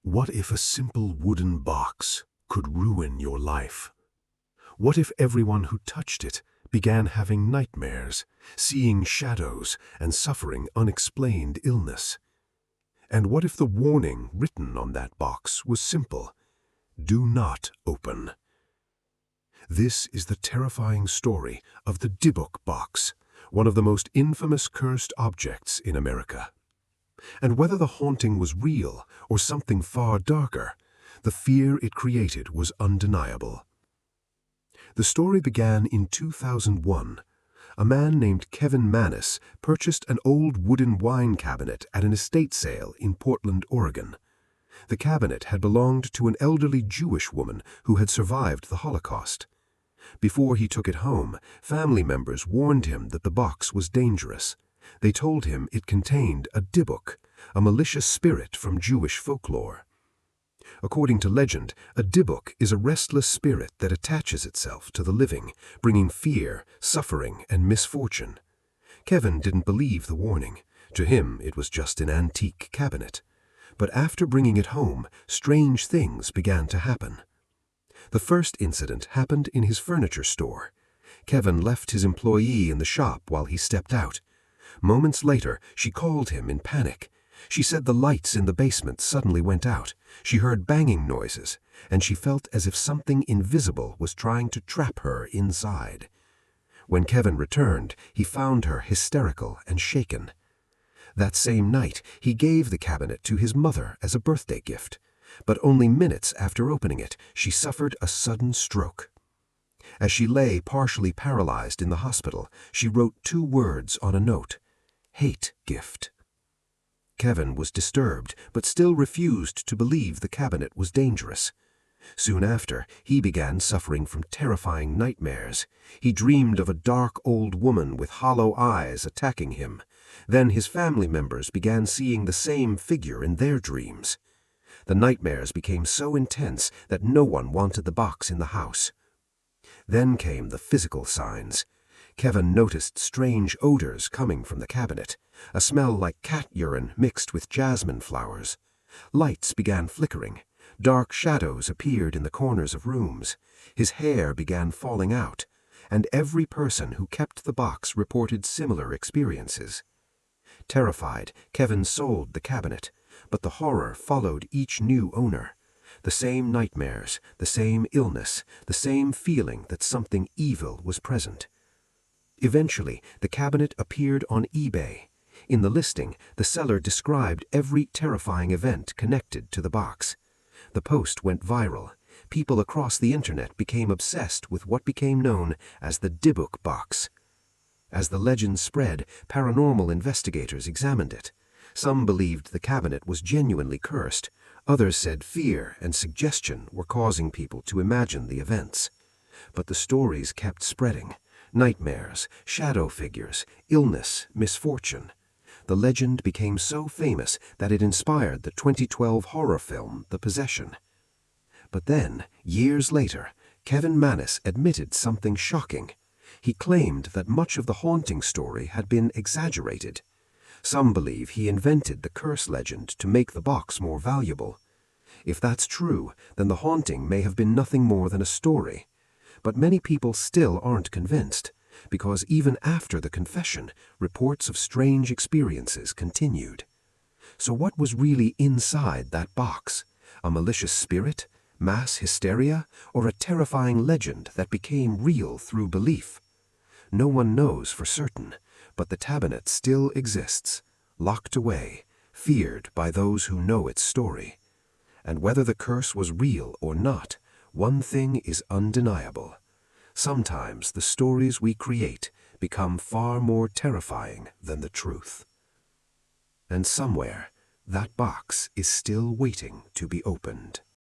What if a simple wooden box could ruin your life? What if everyone who touched it began having nightmares, seeing shadows, and suffering unexplained illness? And what if the warning written on that box was simple: do not open? This is the terrifying story of the Dybbuk Box, one of the most infamous cursed objects in America. And whether the haunting was real or something far darker, the fear it created was undeniable. The story began in 2001. A man named Kevin Mannis purchased an old wooden wine cabinet at an estate sale in Portland, Oregon. The cabinet had belonged to an elderly Jewish woman who had survived the Holocaust. Before he took it home, family members warned him that the box was dangerous. They told him it contained a Dybbuk, a malicious spirit from Jewish folklore. According to legend, a Dybbuk is a restless spirit that attaches itself to the living, bringing fear, suffering, and misfortune. Kevin didn't believe the warning. To him, it was just an antique cabinet. But after bringing it home, strange things began to happen. The first incident happened in his furniture store. Kevin left his employee in the shop while he stepped out. Moments later, she called him in panic. She said the lights in the basement suddenly went out. She heard banging noises, and she felt as if something invisible was trying to trap her inside. When Kevin returned, he found her hysterical and shaken. That same night, he gave the cabinet to his mother as a birthday gift. But only minutes after opening it, she suffered a sudden stroke. As she lay partially paralyzed in the hospital, she wrote 2 words on a note: "Hate gift." Kevin was disturbed, but still refused to believe the cabinet was dangerous. Soon after, he began suffering from terrifying nightmares. He dreamed of a dark old woman with hollow eyes attacking him. Then his family members began seeing the same figure in their dreams. The nightmares became so intense that no one wanted the box in the house. Then came the physical signs. Kevin noticed strange odors coming from the cabinet, a smell like cat urine mixed with jasmine flowers. Lights began flickering. Dark shadows appeared in the corners of rooms. His hair began falling out, and every person who kept the box reported similar experiences. Terrified, Kevin sold the cabinet, but the horror followed each new owner. The same nightmares, the same illness, the same feeling that something evil was present. Eventually, the cabinet appeared on eBay. In the listing, the seller described every terrifying event connected to the box. The post went viral. People across the internet became obsessed with what became known as the Dybbuk Box. As the legend spread, paranormal investigators examined it. Some believed the cabinet was genuinely cursed. Others said fear and suggestion were causing people to imagine the events. But the stories kept spreading. Nightmares, shadow figures, illness, misfortune. The legend became so famous that it inspired the 2012 horror film The Possession. But then, years later, Kevin Mannis admitted something shocking. He claimed that much of the haunting story had been exaggerated. Some believe he invented the curse legend to make the box more valuable. If that's true, then the haunting may have been nothing more than a story. But many people still aren't convinced, because even after the confession, reports of strange experiences continued. So what was really inside that box? A malicious spirit, mass hysteria, or a terrifying legend that became real through belief? No one knows for certain, but the cabinet still exists, locked away, feared by those who know its story. And whether the curse was real or not, one thing is undeniable. Sometimes the stories we create become far more terrifying than the truth. And somewhere, that box is still waiting to be opened.